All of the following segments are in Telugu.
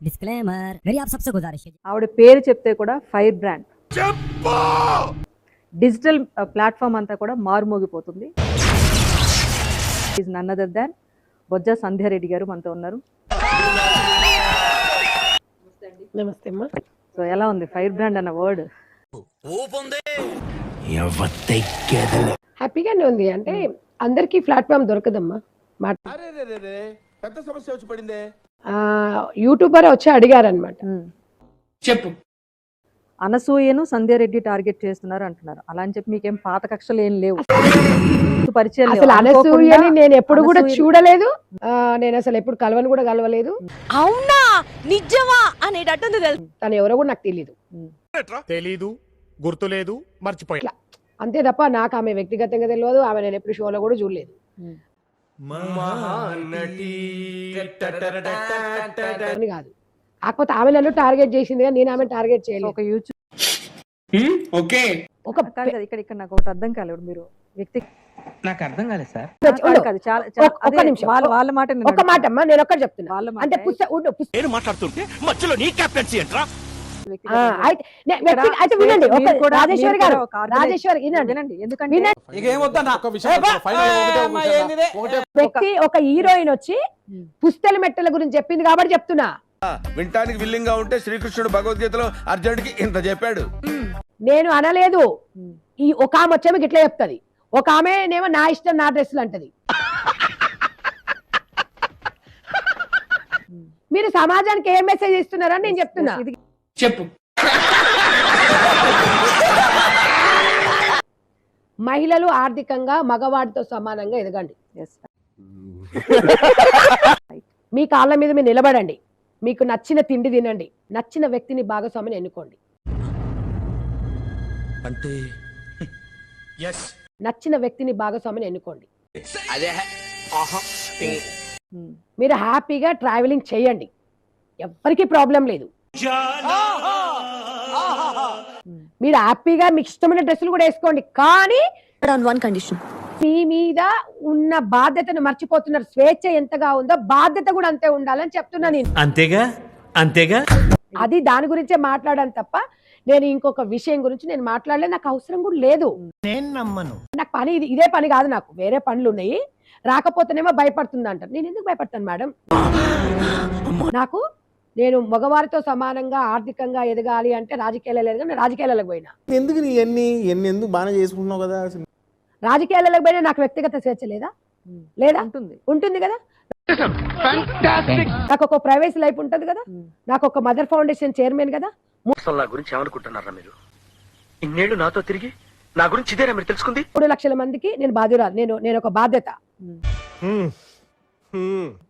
डिस्क्लेमर मेरी आप सबसे गुजारिश है ఆవిడ పేరు చెప్తే కూడా ఫైర్ బ్రాండ్ డిజిటల్ ప్లాట్ఫామ్ అంతా కూడా మారుమోగిపోతుంది. ఈజ్ నన్ అదర్ దాన్ బొజ్జ సంధ్యారెడ్డి గారు మనతో ఉన్నారు. నమస్తే అమ్మా. సో ఎలా ఉంది ఫైర్ బ్రాండ్ అన్న వర్డ్? హ్యాపీగానే ఉంది. అంటే అందరికీ ప్లాట్ఫామ్ దొరకదమ్మా. పెద్ద సమస్య వచ్చి పడిందే. యూట్యూబర్ వచ్చి అడిగారనమాట. చెప్పు. అనసూయను సంధ్యారెడ్డి టార్గెట్ చేస్తున్నారు అంటున్నారు. అలా అని చెప్పి మీకేం పాత కక్షలు ఏం లేవు, పరిచయం లేవు. అసలు అనసూయని నేను ఎప్పుడు కూడా చూడలేదు. నేను అసలు ఎప్పుడు కలవని కూడా కలవలేదు. అవునా నిజమా అనేటట్టుంది తెలుసు. తను ఎవరో కూడా నాకు తెలియదు. తెలీదు, గుర్తులేదు, మర్చిపోయా. అంతే తప్ప నాకు ఆమె వ్యక్తిగతంగా తెలియదు. ఆమె నేను ఎప్పుడు షోలో కూడా చూడలేదు. అని కాదు, కాకపోతే ఆమె నన్ను టార్గెట్ చేసింది కానీ నేను ఆమె టార్గెట్ చేయలేదు. ఒక యూట్యూబ్ ఒక ఇక్కడ నాకు ఒకటి అర్థం కాలేదు. మీరు వ్యక్తి నాకు అర్థం కాలేదు సార్. కాదు, చాలా ఒక్క నిమిషం. వాళ్ళ మాట ఒక మాట అమ్మా, నేను ఒక్కటి చెప్తున్నా. వాళ్ళ మాట అంటే నేను మాట్లాడుతుంటే మధ్యలో నీ కెప్టెన్సీ ఏంట్రా? అయితే వినండి. రాజేశ్వరి గారు, రాజేశ్వరి వినండి. ఎందుకంటే వ్యక్తి ఒక హీరోయిన్ వచ్చి పుస్తల మెట్టల గురించి చెప్పింది కాబట్టి చెప్తున్నా. వింటానికి విల్లింగ్ గా ఉంటే శ్రీకృష్ణుడు భగవద్గీతలో అర్జునుడికి ఇంత చెప్పాడు. నేను అనలేదు. ఈ ఒక ఆమె వచ్చేమో ఇట్లా చెప్తుంది, ఒక ఆమె నేమో నా ఇష్టం నా డ్రెస్సులు అంటది. మీరు సమాజానికి ఏం మెసేజ్ ఇస్తున్నారని నేను చెప్తున్నా. చెప్పు. మహిళలు ఆర్థికంగా మగవాడితో సమానంగా ఎదగండి. మీ కాళ్ళ మీద మీరు నిలబడండి. మీకు నచ్చిన తిండి తినండి. నచ్చిన వ్యక్తిని భాగస్వామిని ఎన్నుకోండి. అంటే నచ్చిన వ్యక్తిని భాగస్వామిని ఎన్నుకోండి. మీరు హ్యాపీగా ట్రావెలింగ్ చేయండి. ఎవ్వరికీ ప్రాబ్లం లేదు. మీరు హ్యాపీగా మీకు ఇష్టమైన డ్రెస్సులు కూడా వేసుకోండి. కానీ on one condition. మీ మీద ఉన్న బాధ్యతను మర్చిపోతున్నారు. స్వేచ్ఛ ఎంతగా ఉందో బాధ్యత కూడా అంతే ఉండాలని చెప్తున్నా నేను. అంతేగా అంతేగా. అది దాని గురించే మాట్లాడాను తప్ప నేను ఇంకొక విషయం గురించి నేను మాట్లాడలేదు. నాకు అవసరం కూడా లేదు. నేను నమ్మను. నాకు పని ఇదే పని కాదు. నాకు వేరే పనులు ఉన్నాయి. రాకపోతేనేమో భయపడుతుంది అంటారు. నేను ఎందుకు భయపడతాను మేడం? నాకు నేను మగవారితో సమానంగా ఆర్థికంగా ఎదగాలి అంటే రాజకీయాలు లేదు. నేను రాజకీయాలకు పోయినా. ఎందుకు నీ ఎన్ని ఎందుకు బాగా చేసుకుంటున్నావు కదా? రాజకీయాలకు పోయినా నాకు వ్యక్తిగత స్వేచ్ఛ లేదా? లేదా? ఉంటుంది కదా. నాకు ఒక ప్రైవేట్ లైఫ్ ఉంటది కదా. నాకు ఒక మదర్ ఫౌండేషన్ చైర్మన్ కదా. నా గురించి ఏమనుకుంటున్నారా మీరు? ఇన్నేళ్ళు నాతో తిరిగి నా గురించి ఇదేనా మీరు తెలుసుకుంది? 3 లక్షల మందికి నేను బాధ్యురాలు. నేను ఒక బాధ్యత.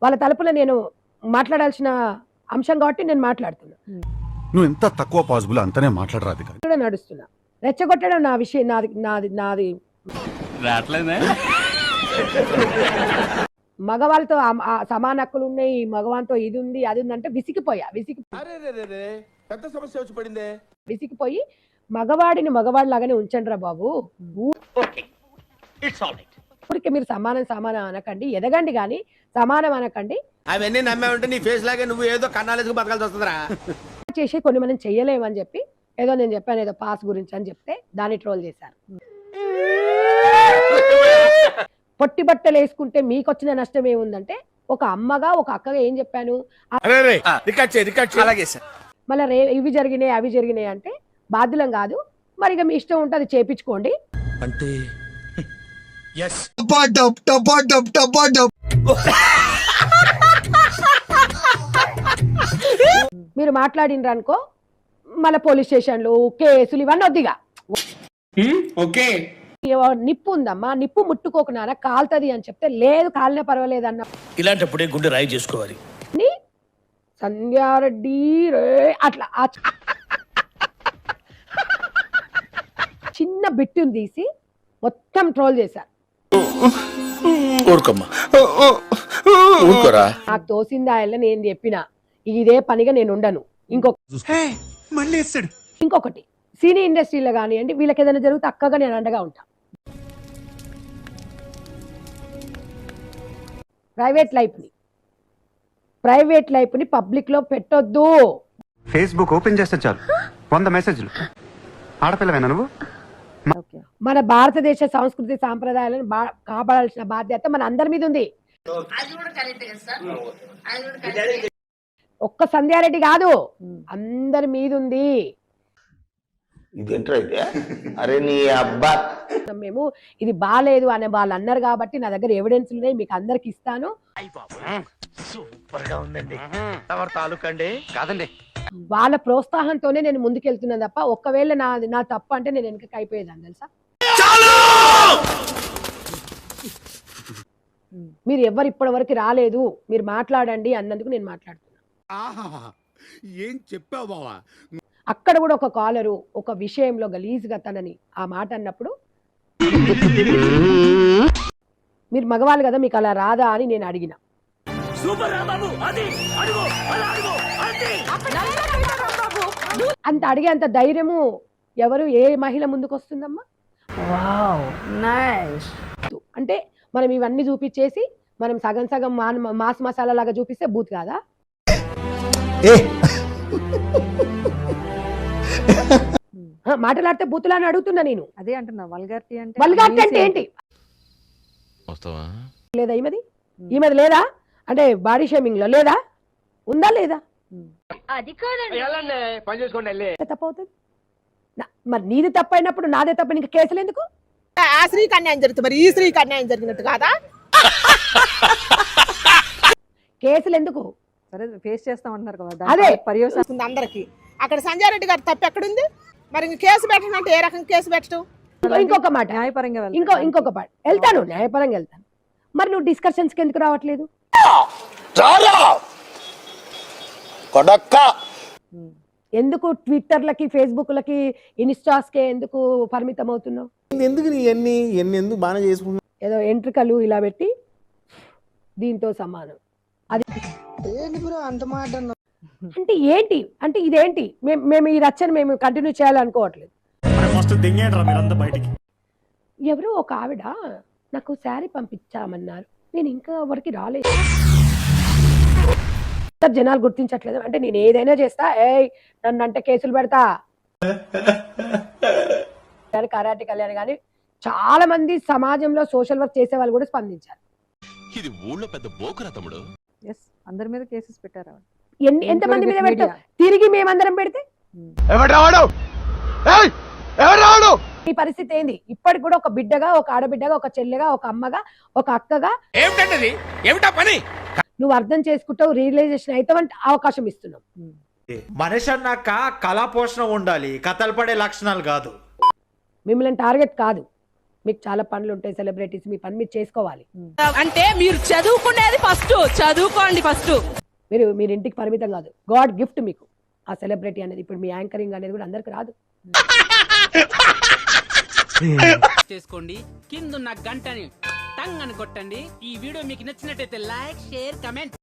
వాళ్ళ తలుపులో నేను మాట్లాడాల్సిన అంశం కాబట్టి నేను మాట్లాడుతున్నా. నువ్వు ఎంత తక్కువ పాసిబుల్ అంతనే మాట్లాడరాదు కదా. నడుస్తున్నా. రెచ్చగొట్టడం నా విషయం. నాది మగవాళ్ళతో సమాన హక్కులు ఉన్నాయి, మగవాళ్ళతో ఇది ఉంది అది ఉంది అంటే పెద్ద సమస్య వచ్చి పడిందే. విసిగిపోయి మగవాడిని మగవాడిలాగానే ఉంచండి రా బాబు. ఊరికి మీరు సమానం అనకండి. ఎదగండి కానీ సమానం అనకండి. అవన్నీ నమ్మే ఉంటే నీ ఫేస్ లాగే నువ్వు ఏదో కన్నాలేసుకు బతకాల్సి వస్తుందిరా. చేసి కొన్ని మనం చెయ్యలేమని చెప్పి ఏదో నేను చెప్పాను, ఏదో పాస్ గురించి అని చెప్తే దాన్ని ట్రోల్ చేశారు. పొట్టి బట్టలు వేసుకుంటే మీకు వచ్చిన నష్టం ఏముందంటే, ఒక అమ్మగా ఒక అక్కగా ఏం చెప్పాను, మళ్ళీ ఇవి జరిగినాయి అవి జరిగినాయి అంటే బాధ్యులం కాదు. మరి ఇక మీ ఇష్టం ఉంటే అది చేపించుకోండి. అంటే మీరు మాట్లాడినరు అనుకో, మళ్ళీ పోలీస్ స్టేషన్లు కేసులు ఇవన్నీ వద్దిగా. నిప్పు ఉందమ్మా, నిప్పు ముట్టుకోకున్నారా కాలుతుంది అని చెప్తే లేదు కాలినే పర్వాలేదు అన్న. ఇలాంటప్పుడే గుండె రాయి చేసుకోవాలి. సంధ్యారెడ్డి అట్లా చిన్న బిట్టును తీసి మొత్తం ట్రోల్ చేశారు. నాకు తోసింది ఆయన నేను చెప్పిన ఇదే పనిగా నేను ఉండను. ఇంకొకటి సినీ ఇండస్ట్రీలో కానివ్వండి, వీళ్ళకి ఏదైనా జరిగితే అక్కగా నేను అండగా ఉంటా. ప్రైవేట్ ప్రైవేట్ లైఫ్ ని పబ్లిక్ లో పెట్టొద్దు. ఫేస్బుక్ ఓపెన్ చేస్తే చాలు 100 మెసేజ్లు. ఆడపిల్లవేనా నువ్వు? ఓకే. మన భారతదేశ సంస్కృతి సాంప్రదాయాలను కాపాడాల్సిన బాధ్యత మన అందరి మీద ఉంది. ఒక్క సంధ్యారెడ్డి కాదు, అందరి మీద ఉంది. అరే నీ అబ్బా మేము ఇది బాలేదు అనే వాళ్ళు అన్నారు కాబట్టి నా దగ్గర ఎవిడెన్స్ ఉన్నాయి, మీకు అందరికి ఇస్తాను. సూపర్ గా ఉందండి. ఎవరి తాలూకండి? కాదండి, వాళ్ళ ప్రోత్సాహంతోనే నేను ముందుకెళ్తున్నాను తప్ప ఒక్కవేళ నా తప్పు అంటే నేను వెనకకి అయిపోయేదాన్ని తెలుసా. మీరు ఎవరు ఇప్పటి వరకు రాలేదు, మీరు మాట్లాడండి అన్నందుకు నేను మాట్లాడుతున్నా. ఏం చెప్పావు బావా? అక్కడ కూడా ఒక కాలరు ఒక విషయంలో గలీజ్గా తనని ఆ మాట అన్నప్పుడు మీరు మగవాళ్ళు కదా మీకు అలా రాదా అని నేను అడిగిన. అంత అడిగే అంత ధైర్యము ఎవరు ఏ మహిళ ముందుకు వస్తుందమ్మా? అంటే మనం ఇవన్నీ చూపించేసి మనం సగం సగం మాస్ మసాలా లాగా చూపిస్తే బూత్ కాదా? మాట్లాడితే బూతులా అని అడుగుతున్నా నేను. అదే అంటున్నా, వల్గారిటీ అంటే వల్గారిటీ అంటే ఏంటి? లేదా ఈమెది లేదా అంటే బాడీ షేమింగ్ లో లేదా? ఉందా లేదా? తప్పవుతుంది. మరి నీది తప్పైనప్పుడు నాదే తప్ప ఇంకా కేసులు ఎందుకు? ఆ స్త్రీకి అన్యాయం జరుగుతుంది, మరి ఈ స్త్రీకి అన్యాయం జరిగినట్టు కాదా? కేసులు ఎందుకు? సరే ఫేస్ చేస్తామంటున్నారు కదా, అదే పర్యవసానం అందరికి. అక్కడ సంజయ్ రెడ్డి గారు తప్పు ఎక్కడుంది? మరి ఇంక కేసు పెట్టడం అంటే ఏ రకం కేసు పెట్టడం? ఇంకొక మాట, న్యాయపరంగా ఇంకొక మాట వెళ్తాను, న్యాయపరంగా వెళ్తాను. మరి నువ్వు డిస్కషన్స్ కి ఎందుకు రావట్లేదు? ఎందుకు ట్విట్టర్లకి ఫేస్బుక్లకి ఇన్స్టాస్కే ఎందుకు పరిమితం అవుతున్నావు? ఎందుకు నీ ఎన్ని ఎందుకు బాగా చేసుకుంటున్నావు? ఏదో ఎంట్రికలు ఇలా పెట్టి దీంతో సమానం. అది అంటే ఏంటి అంటే ఇదేంటి? మేము ఈ రచ్చని మేము కంటిన్యూ చేయాలనుకోవట్లేదు. ఎవరో ఒక ఆవిడ నాకు శారీ పంపించామన్నారు, నేను ఇంకా ఎవరికి రాలేదు. జనాలు గుర్తించట్లేదు అంటే నేను ఏదైనా చేస్తా, నన్ను అంటే కేసులు పెడతా. కరాటి కళ్యాణ్ కానీ చాలా మంది సమాజంలో సోషల్ వర్క్ చేసే వాళ్ళు కూడా స్పందించారు. ఇది ఊళ్ళో పెద్ద బోకురా తమ్ముడు. అందరి మీద కేసెస్ పెట్టారు. ఎంతమంది మీద పెట్టాం? తిరిగి మేమందరం పెడితే ఈ పరిస్థితి ఏంది? ఇప్పటికి కూడా ఒక బిడ్డగా, ఒక ఆడబిడ్డగా, ఒక చెల్లెగా, ఒక అమ్మగా, ఒక అక్కగా ఏమిటా పని? నువ్వు అర్థం చేసుకుంటావు, రియలైజేషన్ అవుతావంటే అవకాశం ఇస్తున్నావు. మనిషి అన్నాక కళా పోషణ ఉండాలి, కథలు పడే లక్షణాలు కాదు. మిమ్మల్ని టార్గెట్ కాదు, మీకు చాలా పనులు ఉంటాయి, సెలబ్రిటీస్, మీ పని మీరు చేసుకోవాలి. అంటే మీరు చదువుకునేది ఫస్ట్, చదువుకోండి ఫస్ట్. మీరు ఇంటికి పరిమితం కాదు, గాడ్ గిఫ్ట్ మీకు ఆ సెలబ్రిటీ అనేది. ఇప్పుడు మీ యాంకరింగ్ అనేది కూడా అందరికి రాదు. చేసుకోండి, కిందున్న గంటని టంగ్ అని కొట్టండి. ఈ వీడియో మీకు నచ్చినట్టయితే లైక్, షేర్, కమెంట్.